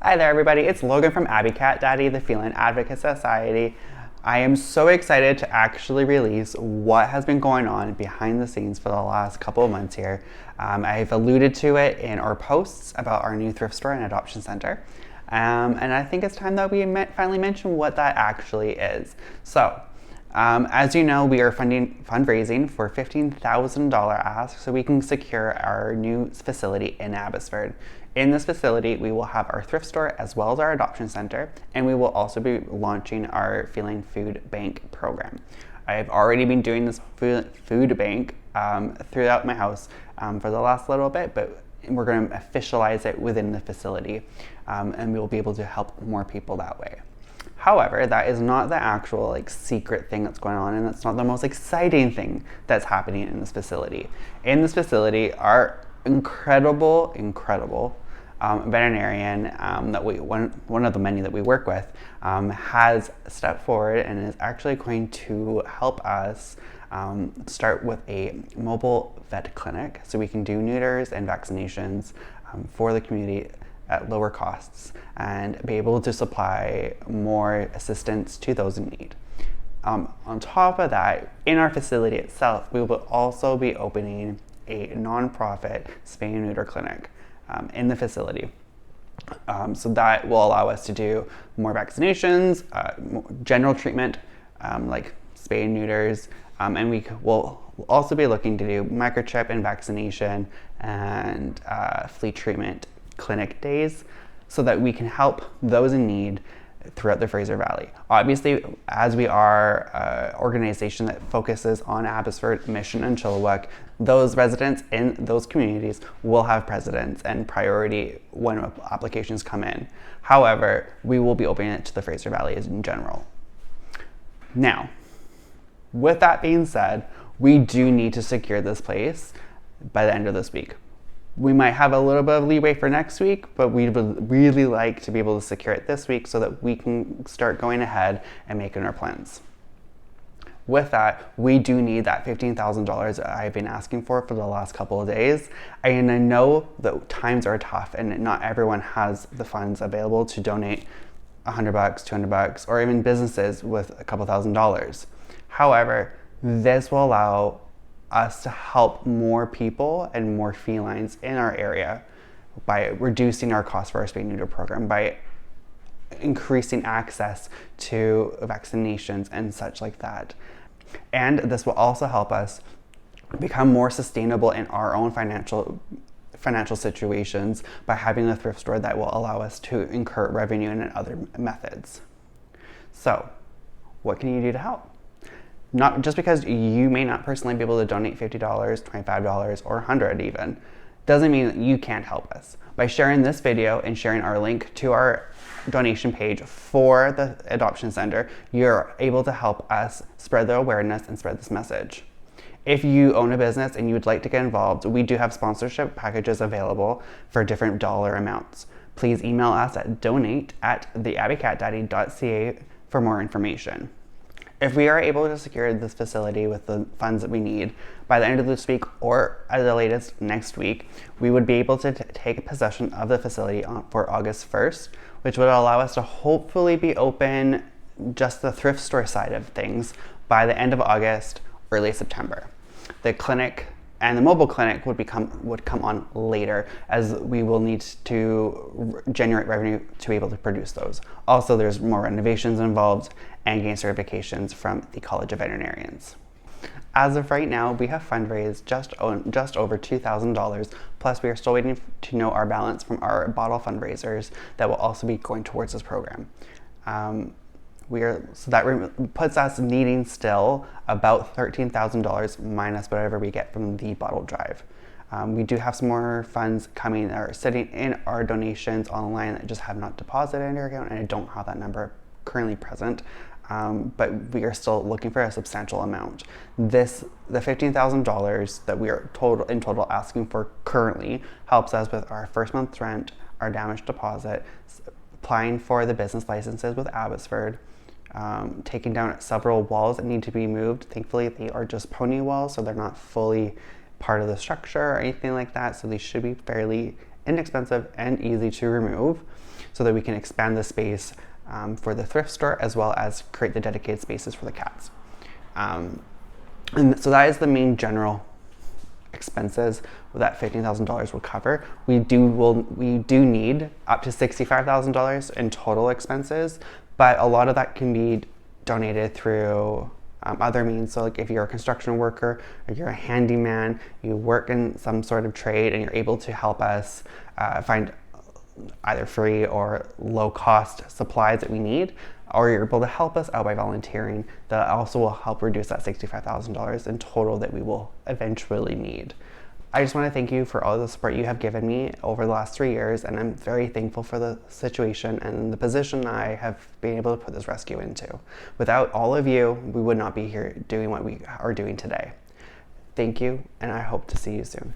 Hi there everybody, it's Logan from Abby Cat Daddy, the Feline Advocate Society. I am so excited to actually release what has been going on behind the scenes for the last couple of months here. I've alluded to it in our posts about our new Thrift Store and Adoption Centre. And I think it's time that we finally mention what that actually is. So, as you know, we are fundraising for $15,000 ask so we can secure our new facility in Abbotsford. In this facility, we will have our thrift store as well as our adoption center, and we will also be launching our Feline Food Bank program. I've already been doing this food bank throughout my house for the last little bit, but we're going to officialize it within the facility, and we will be able to help more people that way. However, that is not the actual secret thing that's going on, and that's not the most exciting thing that's happening in this facility. In this facility, our incredible veterinarian that one of the many that we work with has stepped forward and is actually going to help us start with a mobile vet clinic so we can do neuters and vaccinations for the community at lower costs and be able to supply more assistance to those in need. On top of that, in our facility itself, we will also be opening a non-profit spay and neuter clinic in the facility. So that will allow us to do more vaccinations, general treatment like spay and neuters, and we will also be looking to do microchip and vaccination and flea treatment clinic days so that we can help those in need throughout the Fraser Valley. Obviously, as we are an organization that focuses on Abbotsford, Mission, and Chilliwack, those residents in those communities will have precedence and priority when applications come in. However, we will be opening it to the Fraser Valley in general. Now, with that being said, we do need to secure this place by the end of this week. We might have a little bit of leeway for next week, but we would really like to be able to secure it this week so that we can start going ahead and making our plans. With that, we do need that $15,000 that I've been asking for the last couple of days. And I know that times are tough and not everyone has the funds available to donate $100, $200, or even businesses with a couple $1,000s. However, this will allow us to help more people and more felines in our area by reducing our cost for our spay and neuter program, by increasing access to vaccinations and such like that. And this will also help us become more sustainable in our own financial situations by having a thrift store that will allow us to incur revenue in other methods. So, what can you do to help? Not just because you may not personally be able to donate $50, $25, or $100 even, doesn't mean that you can't help us. By sharing this video and sharing our link to our donation page for the Adoption Center, you're able to help us spread the awareness and spread this message. If you own a business and you would like to get involved, we do have sponsorship packages available for different dollar amounts. Please email us at donate@theabbycatdaddy.ca for more information. If we are able to secure this facility with the funds that we need by the end of this week or at the latest next week, we would be able to take possession of the facility for August 1st, which would allow us to hopefully be open just the thrift store side of things by the end of August, early September. The clinic and the mobile clinic would come on later, as we will need to generate revenue to be able to produce those. Also, there's more renovations involved and gain certifications from the College of Veterinarians. As of right now, we have fundraised just over $2,000, plus we are still waiting to know our balance from our bottle fundraisers that will also be going towards this program. So that puts us needing still about $13,000 minus whatever we get from the bottle drive. We do have some more funds coming or sitting in our donations online that just have not deposited in our account, and I don't have that number currently present. But we are still looking for a substantial amount. The $15,000 that we are in total asking for currently helps us with our first month's rent, our damage deposit, applying for the business licenses with Abbotsford, taking down several walls that need to be moved. Thankfully, they are just pony walls, so they're not fully part of the structure or anything like that, so they should be fairly inexpensive and easy to remove so that we can expand the space for the thrift store as well as create the dedicated spaces for the cats. And so that is the main general expenses that $15,000 will cover. We do need up to $65,000 in total expenses, but a lot of that can be donated through other means. So like if you're a construction worker, or you're a handyman, you work in some sort of trade and you're able to help us find either free or low cost supplies that we need, or you're able to help us out by volunteering, that also will help reduce that $65,000 in total that we will eventually need. I just want to thank you for all the support you have given me over the last 3 years, and I'm very thankful for the situation and the position I have been able to put this rescue into. Without all of you, we would not be here doing what we are doing today. Thank you, and I hope to see you soon.